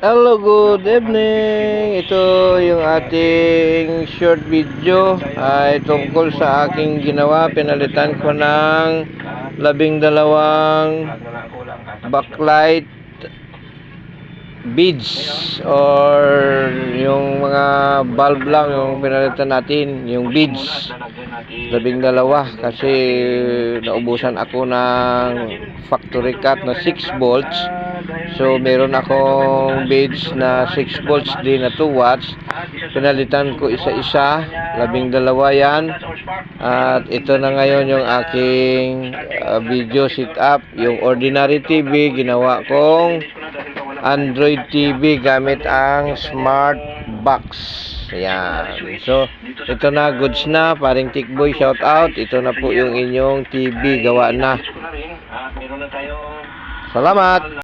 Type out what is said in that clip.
Hello, good evening. Ito yung ating short video ay tungkol sa aking ginawa. Pinalitan ko ng 12 backlight beads or yung mga bulb lang yung pinalitan natin, yung beads 12 kasi naubusan ako ng factory cut na 6 volts. So meron akong beads na 6 volts din na 2 watts. Pinalitan ko isa-isa, 12 yan. At ito na ngayon yung aking video setup. Yung ordinary TV ginawa kong Android TV gamit ang smart box. Ayan. So, ito na, goods na. Paring Tikboy, shout out. Ito na po yung inyong TV. Gawa na. Salamat!